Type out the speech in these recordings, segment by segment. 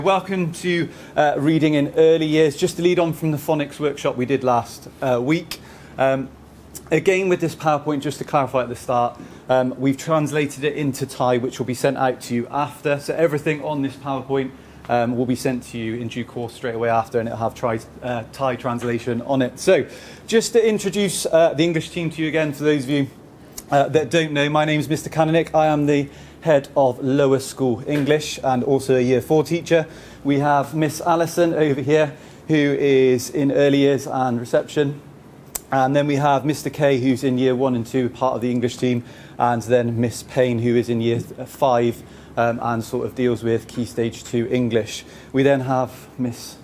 Welcome to reading in early years, just to lead on from the phonics workshop we did last week. Again, with this PowerPoint, just to clarify at the start, we've translated it into Thai, which will be sent out to you after. So everything on this PowerPoint will be sent to you in due course straight away after, and it'll have Thai translation on it. So just to introduce the English team to you again, for those of you that don't know, my name is Mr. Kananik. I am the head of lower school English and also a year 4 teacher. We have Miss Alison over here, who is in early years and reception. And then we have Mr. K, who's in year 1 and 2, part of the English team. And then Miss Payne, who is in year 5 and sort of deals with Key Stage 2 English. We then have Miss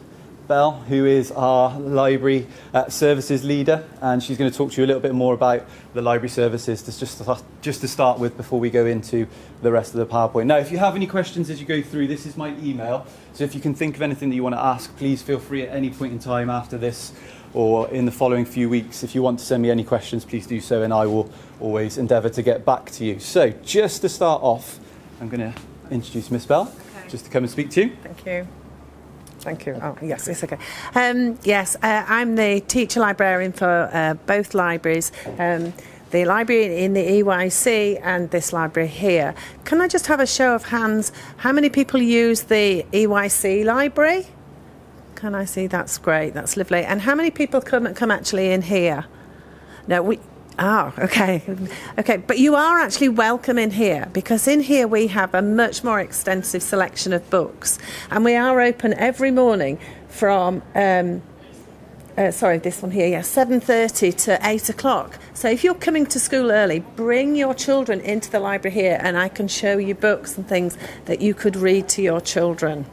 Bell, who is our library services leader, and she's going to talk to you a little bit more about the library services just to start with before we go into the rest of the PowerPoint. Now, if you have any questions as you go through, this is my email, so if you can think of anything that you want to ask, please feel free at any point in time after this or in the following few weeks. If you want to send me any questions, please do so, and I will always endeavour to get back to you. So just to start off, I'm going to introduce Miss Bell, just to come and speak to you. Thank you. Thank you. Oh, yes, it's okay. I'm the teacher librarian for both libraries, the library in the EYC and this library here. Can I just have a show of hands? How many people use the EYC library? Can I see? That's great. That's lovely. And how many people come actually in here? No, okay. Okay, but you are actually welcome in here, because in here we have a much more extensive selection of books, and we are open every morning from this one here, 7:30 to 8 o'clock. So if you're coming to school early, bring your children into the library here, and I can show you books and things that you could read to your children.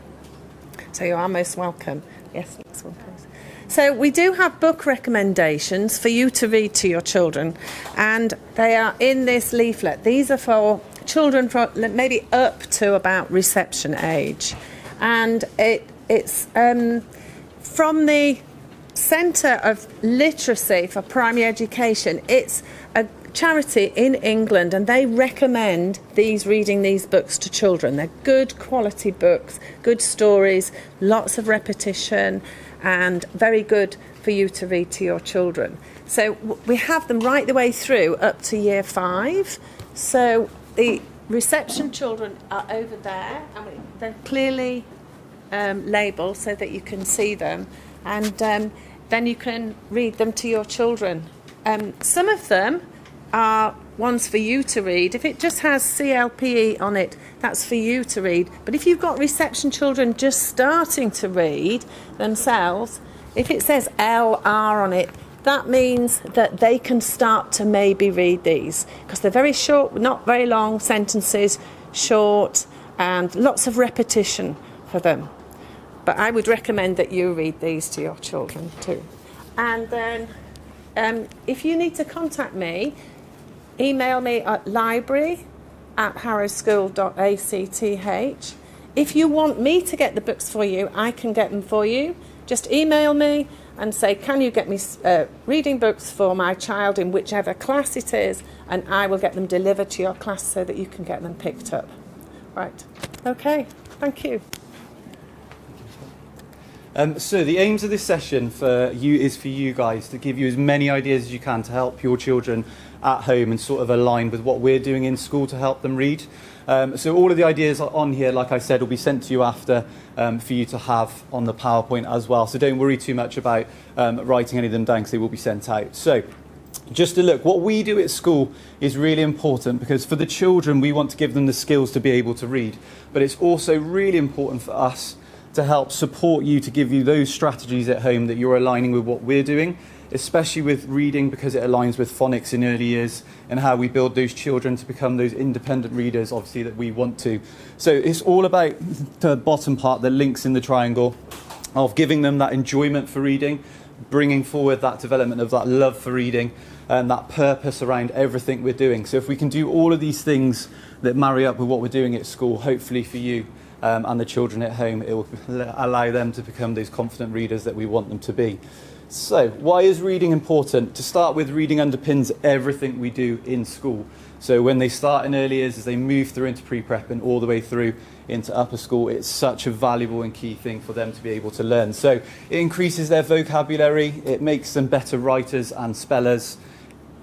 So you are most welcome. Yes, next one, please. So we do have book recommendations for you to read to your children, and they are in this leaflet. These are for children from maybe up to about reception age, and it's from the Centre of Literacy for Primary Education. It's a charity in England, and they recommend reading these books to children. They're good quality books, good stories, lots of repetition, and very good for you to read to your children. So we have them right the way through up to year 5. So the reception children are over there, and they're clearly labelled so that you can see them, and then you can read them to your children. Some of them are ones for you to read. If it just has CLPE on it, that's for you to read. But if you've got reception children just starting to read themselves, if it says LR on it, that means that they can start to maybe read these, because they're very short, not very long sentences, short, and lots of repetition for them. But I would recommend that you read these to your children too. And then if you need to contact me, email me at library@harrowschool.act. If you want me to get the books for you, I can get them for you. Just email me and say, can you get me reading books for my child in whichever class it is, and I will get them delivered to your class so that you can get them picked up. Right. Okay. Thank you. So the aims of this session for you guys to give you as many ideas as you can to help your children at home and sort of align with what we're doing in school to help them read. So all of the ideas on here, like I said, will be sent to you after for you to have on the PowerPoint as well. So don't worry too much about writing any of them down, because they will be sent out. So just to look, what we do at school is really important, because for the children, we want to give them the skills to be able to read. But it's also really important for us to help support you, to give you those strategies at home that you're aligning with what we're doing, especially with reading, because it aligns with phonics in early years and how we build those children to become those independent readers, obviously, that we want to. So it's all about the bottom part, the links in the triangle, of giving them that enjoyment for reading, bringing forward that development of that love for reading, and that purpose around everything we're doing. So if we can do all of these things that marry up with what we're doing at school, hopefully for you, and the children at home, it will allow them to become those confident readers that we want them to be. So, why is reading important? To start with, reading underpins everything we do in school. So when they start in early years, as they move through into pre-prep and all the way through into upper school, it's such a valuable and key thing for them to be able to learn. So it increases their vocabulary, it makes them better writers and spellers.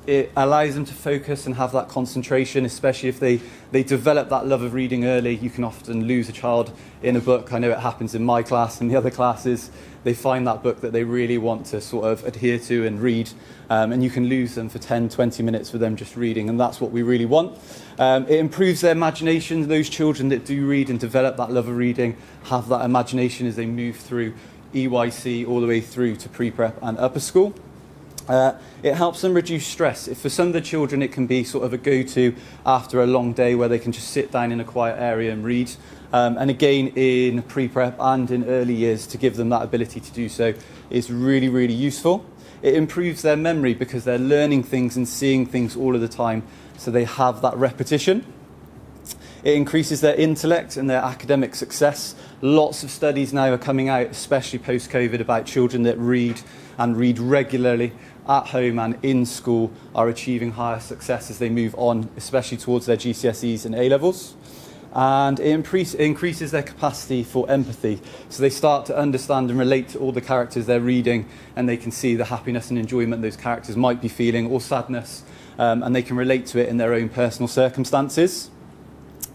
It allows them to focus and have that concentration, especially if they develop that love of reading early. You can often lose a child in a book. I know it happens in my class and the other classes. They find that book that they really want to sort of adhere to and read, and you can lose them for 10, 20 minutes for them just reading, and that's what we really want. It improves their imagination. Those children that do read and develop that love of reading have that imagination as they move through EYC all the way through to pre-prep and upper school. It helps them reduce stress. For some of the children, it can be sort of a go-to after a long day where they can just sit down in a quiet area and read. And again, in pre-prep and in early years, to give them that ability to do so is really, really useful. It improves their memory because they're learning things and seeing things all of the time, so they have that repetition. It increases their intellect and their academic success. Lots of studies now are coming out, especially post-COVID, about children that read and read regularly at home and in school are achieving higher success as they move on, especially towards their GCSEs and A-levels. And it increases their capacity for empathy. So they start to understand and relate to all the characters they're reading, and they can see the happiness and enjoyment those characters might be feeling, or sadness, and they can relate to it in their own personal circumstances.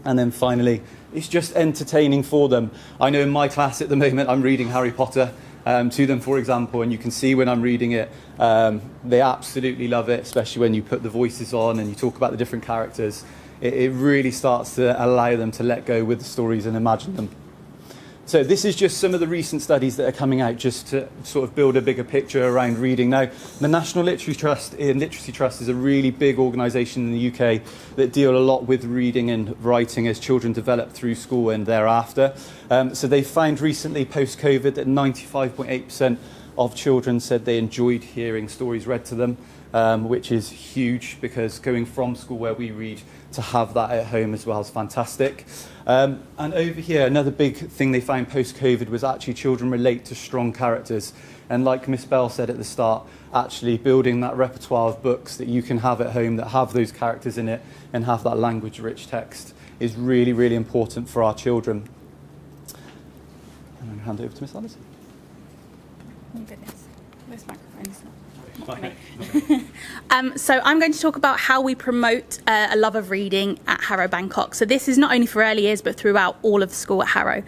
And then finally, it's just entertaining for them. I know in my class at the moment, I'm reading Harry Potter to them, for example, and you can see when I'm reading it, they absolutely love it, especially when you put the voices on and you talk about the different characters. It really starts to allow them to let go with the stories and imagine them. So this is just some of the recent studies that are coming out just to sort of build a bigger picture around reading. Now, the National Literacy Trust is a really big organisation in the UK that deal a lot with reading and writing as children develop through school and thereafter. So they found recently, post-COVID, that 95.8% of children said they enjoyed hearing stories read to them, which is huge, because going from school where we read to have that at home as well is fantastic. And over here, another big thing they found post-COVID was actually children relate to strong characters. And like Miss Bell said at the start, actually building that repertoire of books that you can have at home that have those characters in it and have that language-rich text is really, really important for our children. I'm going to hand it over to Miss Allison. Oh goodness, this microphone is not for me. So I'm going to talk about how we promote a love of reading at Harrow Bangkok. So this is not only for early years, but throughout all of the school at Harrow.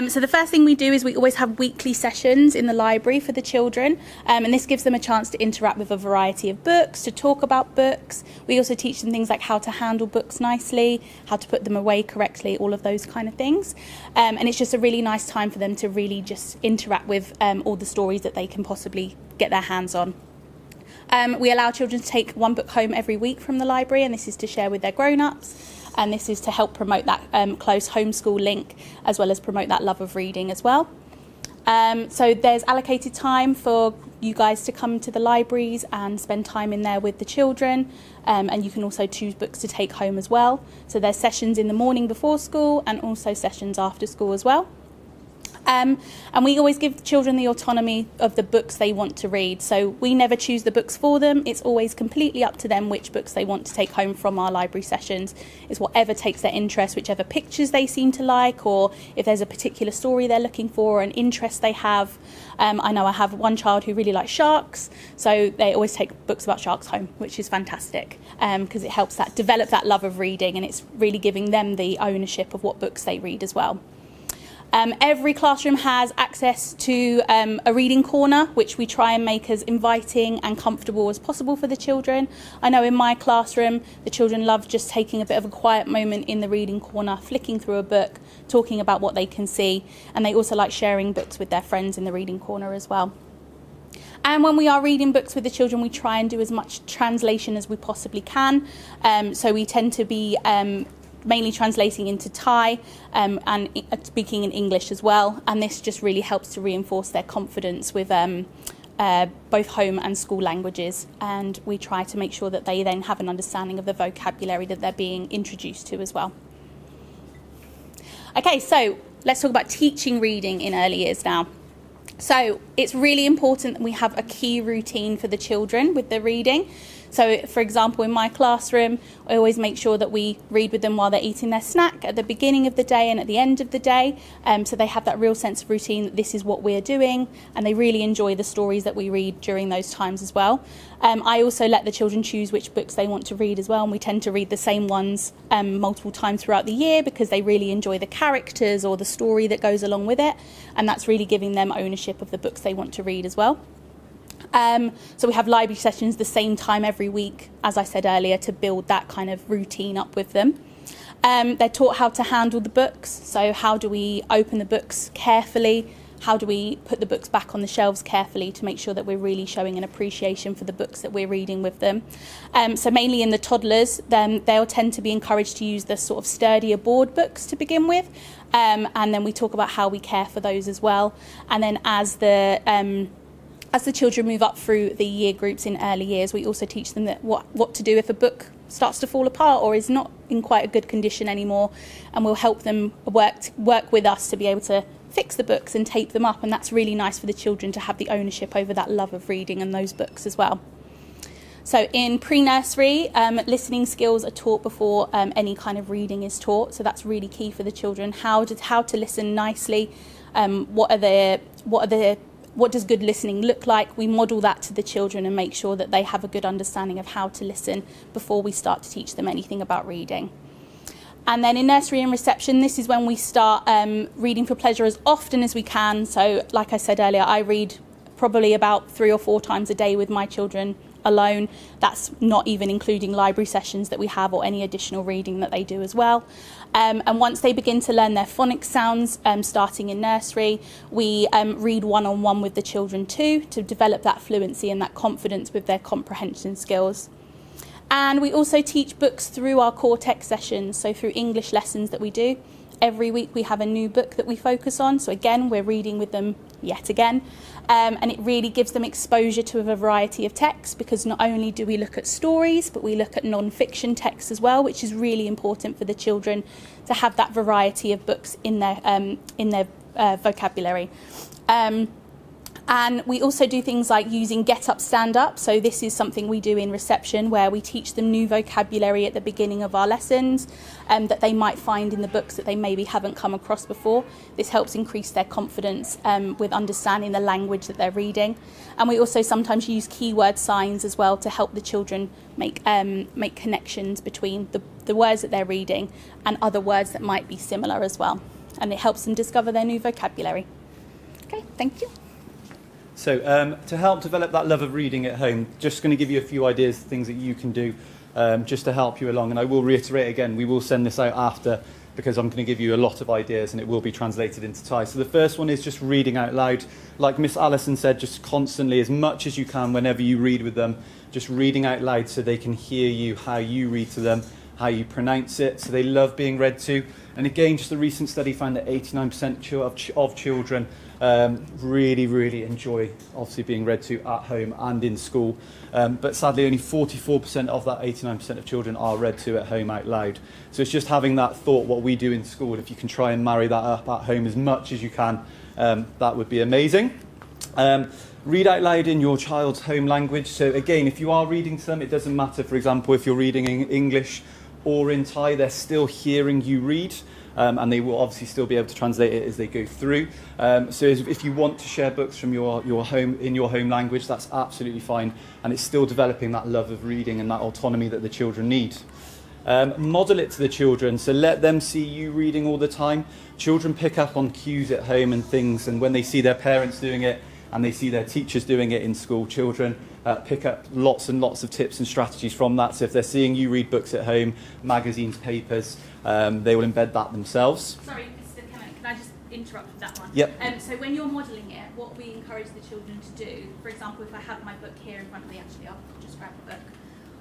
So the first thing we do is we always have weekly sessions in the library for the children, and this gives them a chance to interact with a variety of books, to talk about books. We also teach them things like how to handle books nicely, how to put them away correctly, all of those kind of things. And it's just a really nice time for them to really just interact with all the stories that they can possibly get their hands on. We allow children to take one book home every week from the library, and this is to share with their grown-ups, and this is to help promote that close homeschool link, as well as promote that love of reading as well. So there's allocated time for you guys to come to the libraries and spend time in there with the children, and you can also choose books to take home as well. So there's sessions in the morning before school and also sessions after school as well. And we always give children the autonomy of the books they want to read. So we never choose the books for them. It's always completely up to them which books they want to take home from our library sessions. It's whatever takes their interest, whichever pictures they seem to like, or if there's a particular story they're looking for or an interest they have. I know I have one child who really likes sharks, so they always take books about sharks home, which is fantastic, because it helps that develop that love of reading, and it's really giving them the ownership of what books they read as well. Every classroom has access to a reading corner, which we try and make as inviting and comfortable as possible for the children. I know in my classroom, the children love just taking a bit of a quiet moment in the reading corner, flicking through a book, talking about what they can see, and they also like sharing books with their friends in the reading corner as well. And when we are reading books with the children, we try and do as much translation as we possibly can. So we tend to be mainly translating into Thai and speaking in English as well, and this just really helps to reinforce their confidence with both home and school languages, and we try to make sure that they then have an understanding of the vocabulary that they're being introduced to as well. Okay, so let's talk about teaching reading in early years now. So it's really important that we have a key routine for the children with the reading. So, for example, in my classroom, I always make sure that we read with them while they're eating their snack at the beginning of the day and at the end of the day. So they have that real sense of routine that this is what we're doing, and they really enjoy the stories that we read during those times as well. I also let the children choose which books they want to read as well, and we tend to read the same ones multiple times throughout the year because they really enjoy the characters or the story that goes along with it, and that's really giving them ownership of the books they want to read as well. So we have library sessions the same time every week, as I said earlier, to build that kind of routine up with them. They're taught how to handle the books, so how do we open the books carefully, how do we put the books back on the shelves carefully to make sure that we're really showing an appreciation for the books that we're reading with them. So mainly in the toddlers, they'll tend to be encouraged to use the sort of sturdier board books to begin with, and then we talk about how we care for those as well. And then as the children move up through the year groups in early years, we also teach them that what to do if a book starts to fall apart or is not in quite a good condition anymore, and we'll help them work with us to be able to fix the books and tape them up, and that's really nice for the children to have the ownership over that love of reading and those books as well. So in pre-nursery, listening skills are taught before any kind of reading is taught, so that's really key for the children. How to listen nicely, what does good listening look like? We model that to the children and make sure that they have a good understanding of how to listen before we start to teach them anything about reading. And then in nursery and reception, this is when we start reading for pleasure as often as we can. So like I said earlier, I read probably about 3 or 4 times a day with my children alone. That's not even including library sessions that we have or any additional reading that they do as well. And once they begin to learn their phonics sounds, starting in nursery, we read one-on-one with the children too, to develop that fluency and that confidence with their comprehension skills. And we also teach books through our core text sessions, so through English lessons that we do. Every week we have a new book that we focus on, so again we're reading with them yet again, and it really gives them exposure to a variety of texts, because not only do we look at stories, but we look at non-fiction texts as well, which is really important for the children to have that variety of books in their vocabulary. And we also do things like using Get Up, Stand Up. So this is something we do in reception, where we teach them new vocabulary at the beginning of our lessons that they might find in the books that they maybe haven't come across before. This helps increase their confidence with understanding the language that they're reading. And we also sometimes use keyword signs as well to help the children make connections between the words that they're reading and other words that might be similar as well. And it helps them discover their new vocabulary. Okay, thank you. So to help develop that love of reading at home, just going to give you a few ideas, things that you can do just to help you along. And I will reiterate again, we will send this out after, because I'm going to give you a lot of ideas and it will be translated into Thai. So the first one is just reading out loud. Like Miss Allison said, just constantly, as much as you can, whenever you read with them, just reading out loud so they can hear you, how you read to them, how you pronounce it, so they love being read to. And again, just a recent study found that 89% of children really enjoy obviously being read to at home and in school, but sadly only 44% of that 89% of children are read to at home out loud. So it's just having that thought, what we do in school, if you can try and marry that up at home as much as you can, that would be amazing. Read out loud in your child's home language. So again, if you are reading to them, it doesn't matter, for example, if you're reading in English or in Thai, they're still hearing you read. And they will obviously still be able to translate it as they go through. So if you want to share books from your home in your home language, that's absolutely fine, and it's still developing that love of reading and that autonomy that the children need. Model it to the children, so let them see you reading all the time. Children pick up on cues at home and things, and when they see their parents doing it and they see their teachers doing it in school, children pick up lots and lots of tips and strategies from that. So if they're seeing you read books at home, magazines, papers, they will embed that themselves. Sorry, Mr. Can I just interrupt with that one? Yep. So when you're modelling it, what we encourage the children to do, for example, if I have my book here in front of me, actually I'll just grab the book,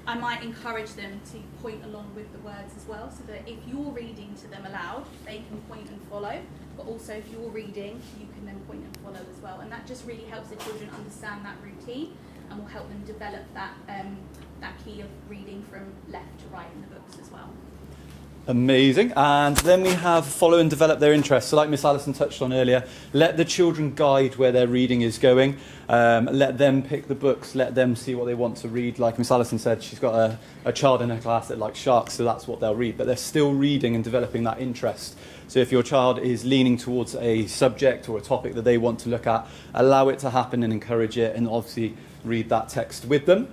I might encourage them to point along with the words as well, so that if you're reading to them aloud, they can point and follow, but also if you're reading, you can then point and follow as well. And that just really helps the children understand that routine, and will help them develop that key of reading from left to right in the books as well. Amazing. And then we have follow and develop their interests. So like Miss Allison touched on earlier, let the children guide where their reading is going. Let them pick the books. Let them see what they want to read. Like Miss Allison said, she's got a child in her class that likes sharks, so that's what they'll read. But they're still reading and developing that interest. So if your child is leaning towards a subject or a topic that they want to look at, allow it to happen and encourage it, and obviously read that text with them.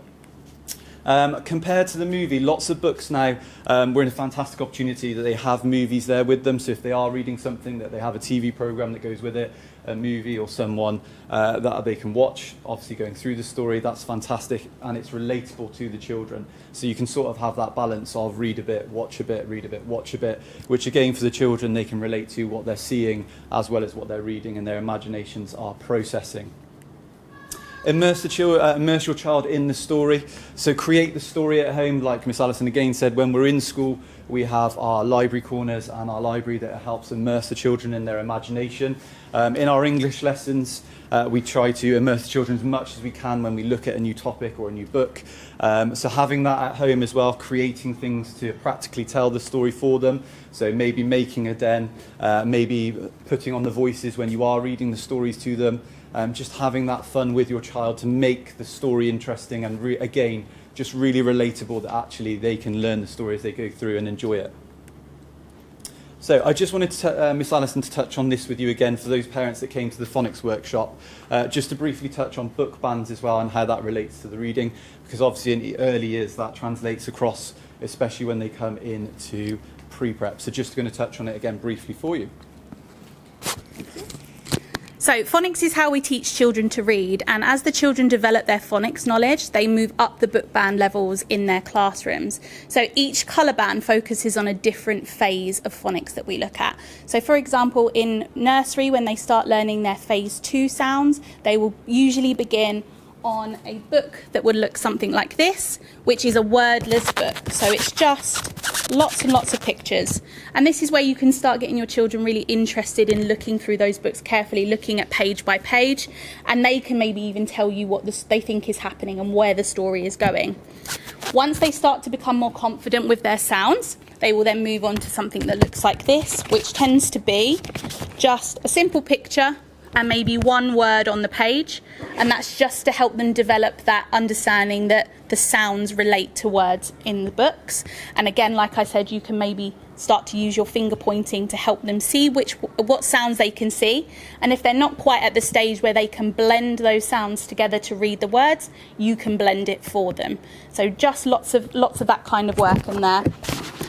Compared to the movie, lots of books now, we're in a fantastic opportunity that they have movies there with them. So if they are reading something, that they have a TV program that goes with it, a movie or someone that they can watch, obviously going through the story. That's fantastic, and it's relatable to the children. So you can sort of have that balance of read a bit, watch a bit, read a bit, watch a bit, which again for the children, they can relate to what they're seeing as well as what they're reading, and their imaginations are processing. Immerse your child in the story. So create the story at home. Like Miss Allison again said, when we're in school, we have our library corners and our library that helps immerse the children in their imagination. In our English lessons, we try to immerse the children as much as we can when we look at a new topic or a new book. So having that at home as well, creating things to practically tell the story for them. So maybe making a den, maybe putting on the voices when you are reading the stories to them. Just having that fun with your child to make the story interesting and again, just really relatable, that actually they can learn the story as they go through and enjoy it. So I just wanted Miss Allison to touch on this with you again for those parents that came to the phonics workshop, just to briefly touch on book bands as well and how that relates to the reading, because obviously in the early years that translates across, especially when they come into pre-prep. So just going to touch on it again briefly for you. So phonics is how we teach children to read, and as the children develop their phonics knowledge, they move up the book band levels in their classrooms. So each colour band focuses on a different phase of phonics that we look at. So for example, in nursery, when they start learning their phase 2 sounds, they will usually begin on a book that would look something like this, which is a wordless book. So it's just lots and lots of pictures. And this is where you can start getting your children really interested in looking through those books carefully, looking at page by page, and they can maybe even tell you what they think is happening and where the story is going. Once they start to become more confident with their sounds, they will then move on to something that looks like this, which tends to be just a simple picture and maybe one word on the page, and that's just to help them develop that understanding that the sounds relate to words in the books. And again, like I said, you can maybe start to use your finger pointing to help them see what sounds they can see, and if they're not quite at the stage where they can blend those sounds together to read the words, you can blend it for them. So just lots of that kind of work in there.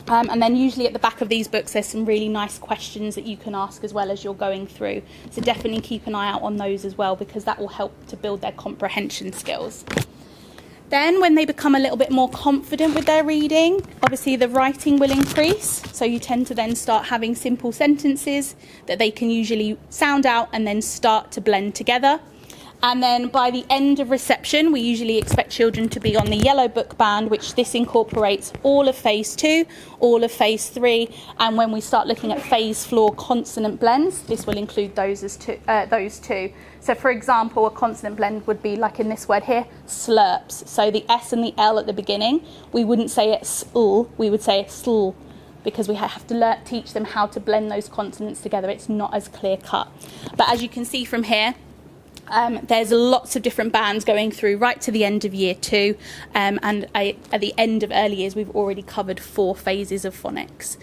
And then usually at the back of these books there's some really nice questions that you can ask as well as you're going through. So definitely keep an eye out on those as well, because that will help to build their comprehension skills. Then when they become a little bit more confident with their reading, obviously the writing will increase. So you tend to then start having simple sentences that they can usually sound out and then start to blend together. And then by the end of reception, we usually expect children to be on the yellow book band, which this incorporates all of phase 2, all of phase 3. And when we start looking at phase floor consonant blends, this will include those two. So for example, a consonant blend would be like in this word here, slurps. So the S and the L at the beginning, we wouldn't say it sl, we would say it sl, because we have to teach them how to blend those consonants together. It's not as clear cut. But as you can see from here, there's lots of different bands going through right to the end of year 2, and at the end of early years we've already covered 4 phases of phonics.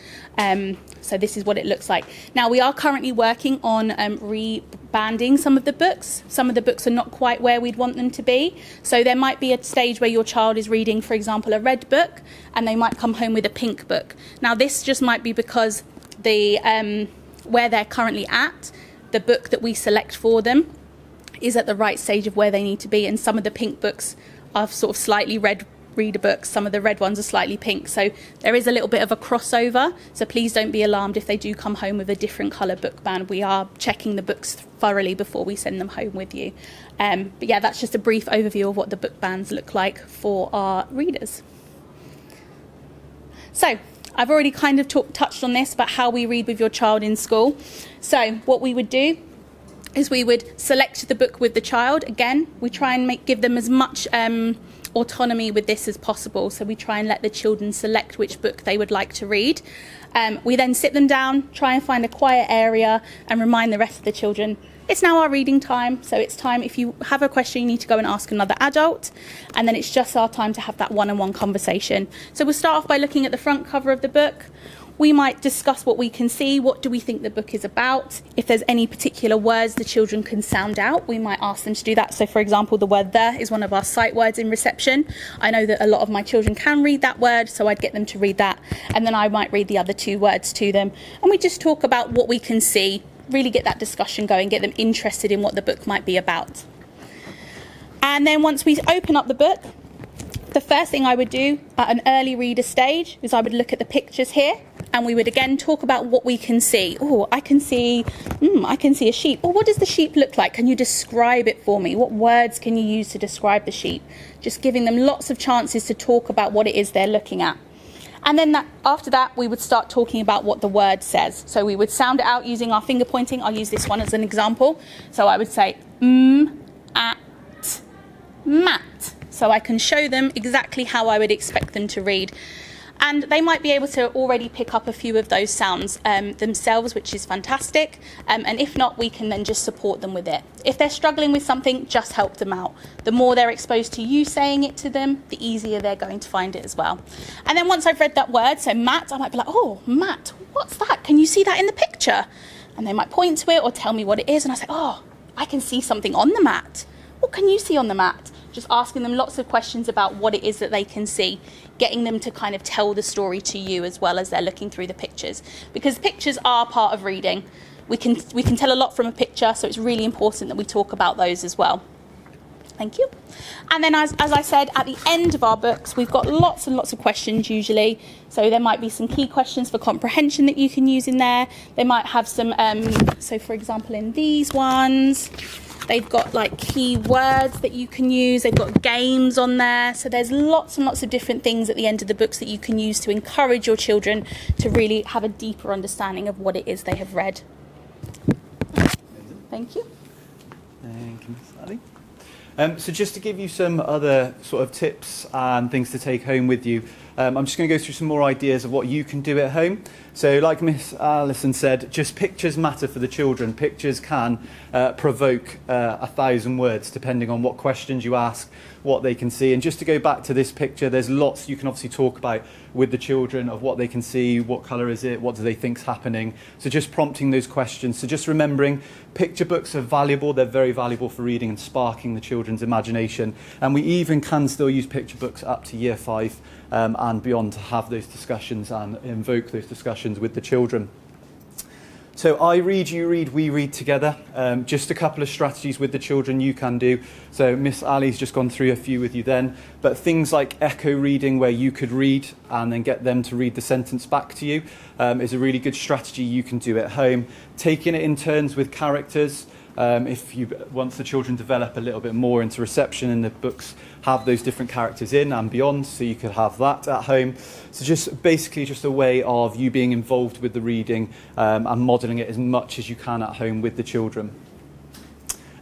So this is what it looks like. Now we are currently working on rebanding some of the books. Some of the books are not quite where we'd want them to be. So there might be a stage where your child is reading, for example, a red book, and they might come home with a pink book. Now this just might be because where they're currently at, the book that we select for them is at the right stage of where they need to be, and some of the pink books are sort of slightly red reader books, some of the red ones are slightly pink, so there is a little bit of a crossover. So please don't be alarmed if they do come home with a different colour book band. We are checking the books thoroughly before we send them home with you. But yeah, that's just a brief overview of what the book bands look like for our readers. So I've already kind of touched on this about how we read with your child in school. So what we would do is we would select the book with the child. Again, we try and give them as much autonomy with this as possible. So we try and let the children select which book they would like to read. We then sit them down, try and find a quiet area and remind the rest of the children, it's now our reading time. So it's time, if you have a question, you need to go and ask another adult. And then it's just our time to have that one-on-one conversation. So we'll start off by looking at the front cover of the book. We might discuss what we can see, what do we think the book is about. If there's any particular words the children can sound out, we might ask them to do that. So for example, the word "the" is one of our sight words in reception. I know that a lot of my children can read that word, so I'd get them to read that. And then I might read the other two words to them. And we just talk about what we can see, really get that discussion going, get them interested in what the book might be about. And then once we open up the book, the first thing I would do at an early reader stage is I would look at the pictures here, and we would again talk about what we can see. Oh, I can see a sheep. Oh, what does the sheep look like? Can you describe it for me? What words can you use to describe the sheep? Just giving them lots of chances to talk about what it is they're looking at. And then after that, we would start talking about what the word says. So we would sound it out using our finger pointing. I'll use this one as an example. So I would say, at, mat. So I can show them exactly how I would expect them to read. And they might be able to already pick up a few of those sounds themselves, which is fantastic. And if not, we can then just support them with it. If they're struggling with something, just help them out. The more they're exposed to you saying it to them, the easier they're going to find it as well. And then once I've read that word, so mat, I might be like, oh, mat, what's that? Can you see that in the picture? And they might point to it or tell me what it is. And I say, oh, I can see something on the mat. What can you see on the mat? Just asking them lots of questions about what it is that they can see, getting them to kind of tell the story to you as well as they're looking through the pictures. Because pictures are part of reading. We can tell a lot from a picture, so it's really important that we talk about those as well. Thank you. And then as I said, at the end of our books, we've got lots and lots of questions usually. So there might be some key questions for comprehension that you can use in there. They might have some, so for example, in these ones, they've got like key words that you can use. They've got games on there. So there's lots and lots of different things at the end of the books that you can use to encourage your children to really have a deeper understanding of what it is they have read. Thank you. Thank you, Miss Ali. So just to give you some other sort of tips and things to take home with you, I'm just going to go through some more ideas of what you can do at home. So like Miss Alison said, just pictures matter for the children. Pictures can provoke 1,000 words depending on what questions you ask, what they can see. And just to go back to this picture, there's lots you can obviously talk about with the children of what they can see, what colour is it, what do they think's happening. So just prompting those questions. So just remembering picture books are valuable. They're very valuable for reading and sparking the children's imagination. And we even can still use picture books up to year 5 and beyond to have those discussions and invoke those discussions with the children. So I read, you read, we read together. Just a couple of strategies with the children you can do. So Miss Ali's just gone through a few with you then. But things like echo reading, where you could read and then get them to read the sentence back to you, is a really good strategy you can do at home. Taking it in turns with characters. Once the children develop a little bit more into reception and the books have those different characters in and beyond, so you could have that at home. So just basically just a way of you being involved with the reading and modelling it as much as you can at home with the children.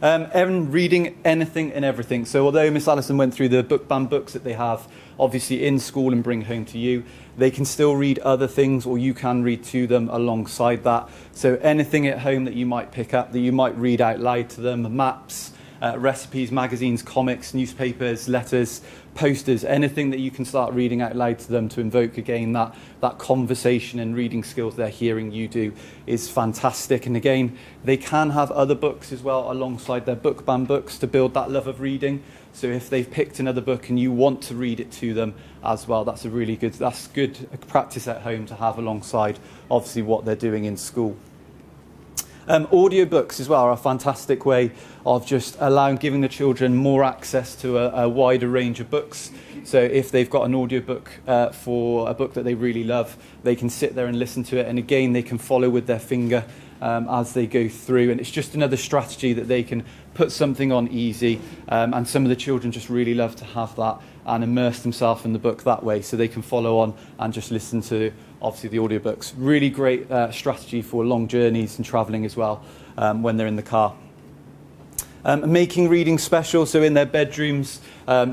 Reading anything and everything. So although Miss Alison went through the book band books that they have obviously in school and bring home to you, they can still read other things, or you can read to them alongside that. So anything at home that you might pick up, that you might read out loud to them, maps, recipes, magazines, comics, newspapers, letters, posters, anything that you can start reading out loud to them to invoke again that conversation and reading skills they're hearing you do is fantastic. And again, they can have other books as well alongside their book band books to build that love of reading. So if they've picked another book and you want to read it to them as well, that's good practice at home to have alongside obviously what they're doing in school. Audiobooks as well are a fantastic way of just giving the children more access to a wider range of books. So if they've got an audiobook for a book that they really love, they can sit there and listen to it. And again, they can follow with their finger as they go through. And it's just another strategy that they can put something on easy. And some of the children just really love to have that and immerse themselves in the book that way, so they can follow on and just listen to obviously the audiobooks. Really great strategy for long journeys and travelling as well when they're in the car. Making reading special, so in their bedrooms,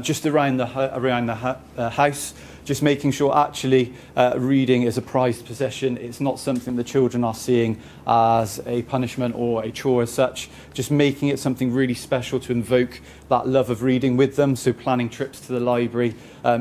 just around the house, just making sure actually reading is a prized possession. It's not something the children are seeing as a punishment or a chore as such. Just making it something really special to invoke that love of reading with them. So planning trips to the library,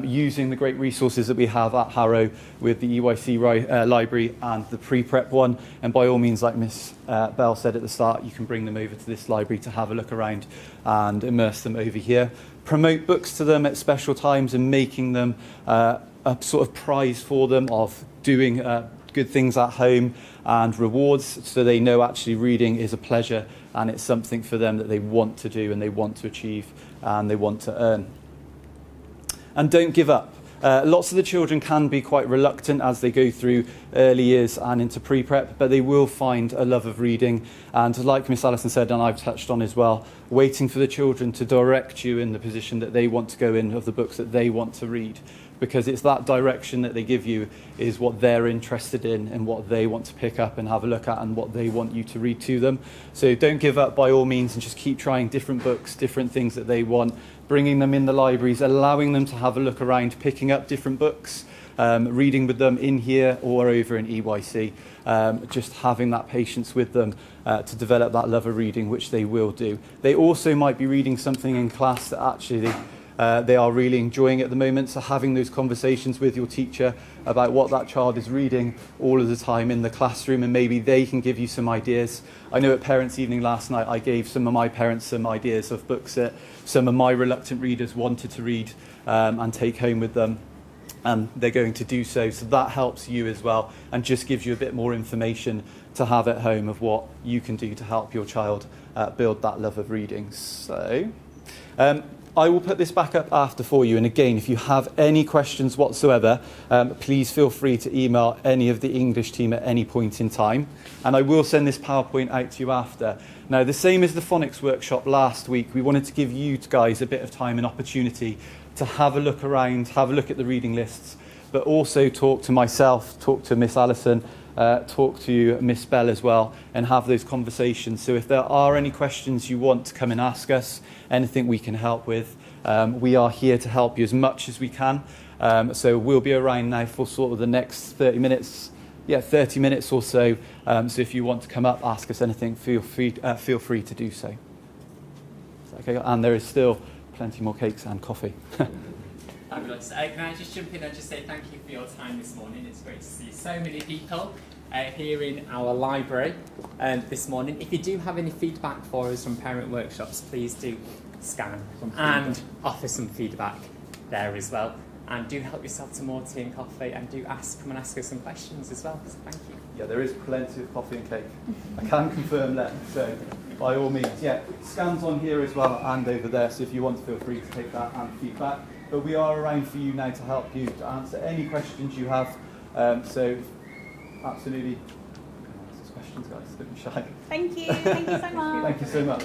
using the great resources that we have at Harrow with the EYC library and the pre-prep one. And by all means, like Miss Bell said at the start, you can bring them over to this library to have a look around and immerse them over here. Promote books to them at special times and making them a sort of prize for them of doing good things at home and rewards, so they know actually reading is a pleasure and it's something for them that they want to do and they want to achieve and they want to earn. And don't give up. Lots of the children can be quite reluctant as they go through early years and into pre-prep, but they will find a love of reading. And like Miss Allison said, and I've touched on as well, waiting for the children to direct you in the position that they want to go in of the books that they want to read. Because it's that direction that they give you is what they're interested in and what they want to pick up and have a look at and what they want you to read to them. So don't give up by all means and just keep trying different books, different things that they want, bringing them in the libraries, allowing them to have a look around, picking up different books, reading with them in here or over in EYC, just having that patience with them to develop that love of reading, which they will do. They also might be reading something in class that actually they are really enjoying at the moment, so having those conversations with your teacher about what that child is reading all of the time in the classroom, and maybe they can give you some ideas. I know at Parents' Evening last night I gave some of my parents some ideas of books that some of my reluctant readers wanted to read and take home with them, and they're going to do so. So that helps you as well and just gives you a bit more information to have at home of what you can do to help your child build that love of reading. So I will put this back up after for you, and again, if you have any questions whatsoever, please feel free to email any of the English team at any point in time, and I will send this PowerPoint out to you after. Now, the same as the phonics workshop last week, we wanted to give you guys a bit of time and opportunity to have a look around, have a look at the reading lists, but also talk to myself, talk to Miss Allison, talk to Miss Bell as well, and have those conversations. So if there are any questions you want to come and ask us, anything we can help with, we are here to help you as much as we can. So we'll be around now for sort of the next 30 minutes or so. So if you want to come up, ask us anything, feel free to do so. Okay, and there is still plenty more cakes and coffee. Fabulous. Can I just jump in and just say thank you for your time this morning. It's great to see so many people here in our library this morning. If you do have any feedback for us from parent workshops, please do scan and offer some feedback there as well. And do help yourself to more tea and coffee, and do come and ask us some questions as well. So thank you. Yeah, there is plenty of coffee and cake. I can confirm that. So by all means, yeah, scans on here as well and over there. So if you want, feel free to take that and feedback. But we are around for you now to help you to answer any questions you have. So absolutely, ask us questions, guys. Don't be shy. Thank you so much. Thank you so much.